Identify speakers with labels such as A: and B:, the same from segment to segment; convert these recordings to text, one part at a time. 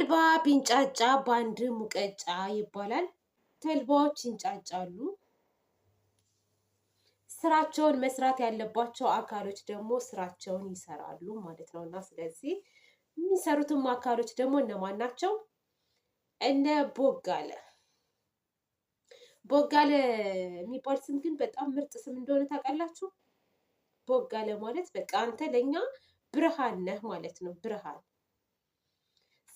A: ተልባ ቢንጫጫ በአንድ ሙቀጫ ይባላል። ተልባዎች ይንጫጫሉ። ስራቸውን መስራት ያለባቸው አካሎች ደግሞ ስራቸውን ይሰራሉ ማለት ነው። እና ስለዚህ የሚሰሩትም አካሎች ደግሞ እነማን ናቸው? እነ ቦጋለ። ቦጋለ የሚባል ስም ግን በጣም ምርጥ ስም እንደሆነ ታውቃላችሁ? ቦጋለ ማለት በቃ አንተ ለኛ ብርሃን ነህ ማለት ነው። ብርሃን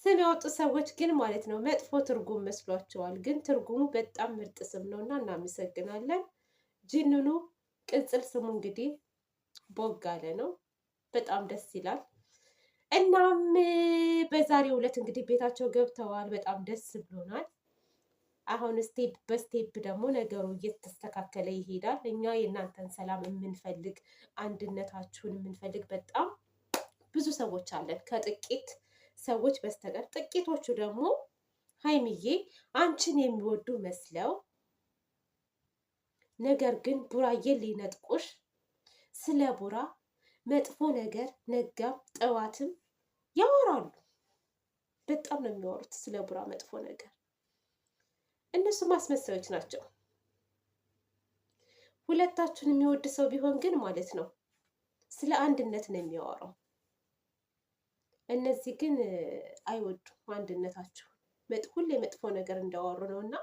A: ስም ያወጡ ሰዎች ግን ማለት ነው መጥፎ ትርጉም መስሏቸዋል። ግን ትርጉሙ በጣም ምርጥ ስም ነው እና እናመሰግናለን። ጅንኑ ቅጽል ስሙ እንግዲህ ቦጋለ ነው። በጣም ደስ ይላል። እናም በዛሬው ዕለት እንግዲህ ቤታቸው ገብተዋል። በጣም ደስ ብሎናል። አሁን ስቴፕ በስቴፕ ደግሞ ነገሩ እየተስተካከለ ይሄዳል። እኛ የእናንተን ሰላም የምንፈልግ አንድነታችሁን የምንፈልግ በጣም ብዙ ሰዎች አለን ከጥቂት ሰዎች በስተቀር። ጥቂቶቹ ደግሞ ሀይሚዬ አንቺን የሚወዱ መስለው ነገር ግን ቡራዬን ሊነጥቁሽ ስለ ቡራ መጥፎ ነገር ነጋም ጠዋትም ያወራሉ። በጣም ነው የሚያወሩት ስለ ቡራ መጥፎ ነገር። እነሱ ማስመሰሎች ናቸው። ሁለታችሁን የሚወድ ሰው ቢሆን ግን ማለት ነው ስለ አንድነት ነው የሚያወራው። እነዚህ ግን አይወዱም አንድነታችሁን። ሁሌ መጥፎ ነገር እንዳወሩ ነው እና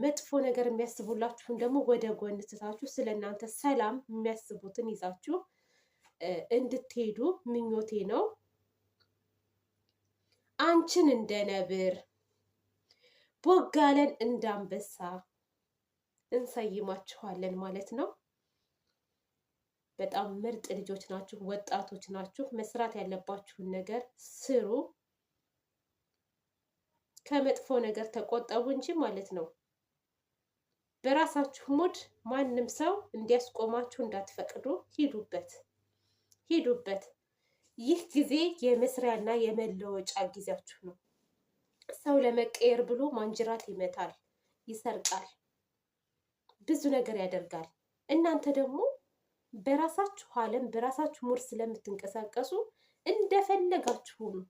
A: መጥፎ ነገር የሚያስቡላችሁን ደግሞ ወደ ጎን ትታችሁ ስለ እናንተ ሰላም የሚያስቡትን ይዛችሁ እንድትሄዱ ምኞቴ ነው። አንቺን እንደ ነብር ቦጋለን እንደ አንበሳ እንሰይማችኋለን ማለት ነው። በጣም ምርጥ ልጆች ናችሁ፣ ወጣቶች ናችሁ። መስራት ያለባችሁን ነገር ስሩ። ከመጥፎ ነገር ተቆጠቡ እንጂ ማለት ነው። በራሳችሁ ሙድ ማንም ሰው እንዲያስቆማችሁ እንዳትፈቅዱ። ሂዱበት ሂዱበት። ይህ ጊዜ የመስሪያና የመለወጫ ጊዜያችሁ ነው። ሰው ለመቀየር ብሎ ማንጅራት ይመታል፣ ይሰርቃል፣ ብዙ ነገር ያደርጋል። እናንተ ደግሞ በራሳችሁ ዓለም በራሳችሁ ሙድ ስለምትንቀሳቀሱ እንደፈለጋችሁ ነው።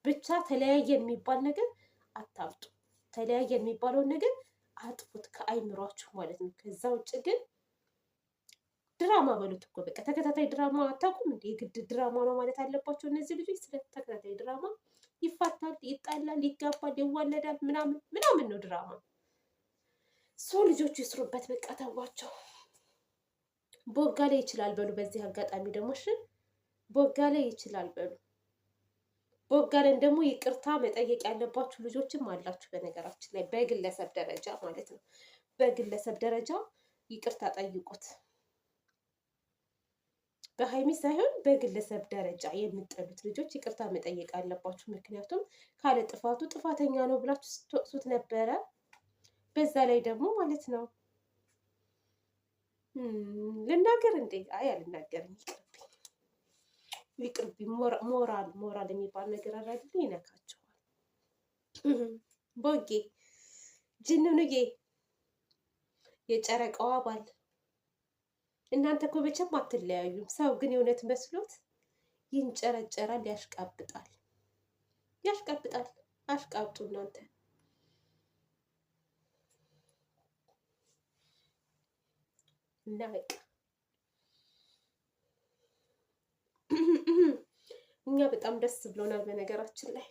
A: ብቻ ተለያየ የሚባል ነገር አታምጡ። ተለያየ የሚባለውን ነገር አጥፉት ከአይምሯችሁ ማለት ነው። ከዛ ውጭ ግን ድራማ በሉት እኮ በቃ ተከታታይ ድራማ አታውቁም እንዴ? የግድ ድራማ ነው ማለት አለባቸው እነዚህ ልጆች። ስለ ተከታታይ ድራማ ይፋታል፣ ይጣላል፣ ይጋባል፣ ይዋለዳል ምናምን ምናምን ነው ድራማ። ሰው ልጆቹ ይስሩበት በቃ ተዋቸው። ቦጋለ ይችላል በሉ። በዚህ አጋጣሚ ደግሞ እሺ ቦጋለ ይችላል በሉ። ቦጋለን ደግሞ ይቅርታ መጠየቅ ያለባችሁ ልጆችም አላችሁ። በነገራችን ላይ በግለሰብ ደረጃ ማለት ነው። በግለሰብ ደረጃ ይቅርታ ጠይቁት። በሀይሚ ሳይሆን በግለሰብ ደረጃ የምጠሉት ልጆች ይቅርታ መጠየቅ አለባችሁ። ምክንያቱም ካለ ጥፋቱ ጥፋተኛ ነው ብላችሁ ስትወቅሱት ነበረ። በዛ ላይ ደግሞ ማለት ነው ልናገር እንዴ? አይ አልናገርም፣ ይቅርብኝ። ሞራል የሚባል ነገር አይደል? ይነካቸዋል። ቦጌ ጅንኑዬ የጨረቃዋ ባል እናንተ እኮ መቼም አትለያዩም። ሰው ግን የእውነት መስሎት ይንጨረጨራል፣ ያሽቃብጣል። አሽቃብጡ እናንተ። እና በቃ እኛ በጣም ደስ ብሎናል በነገራችን ላይ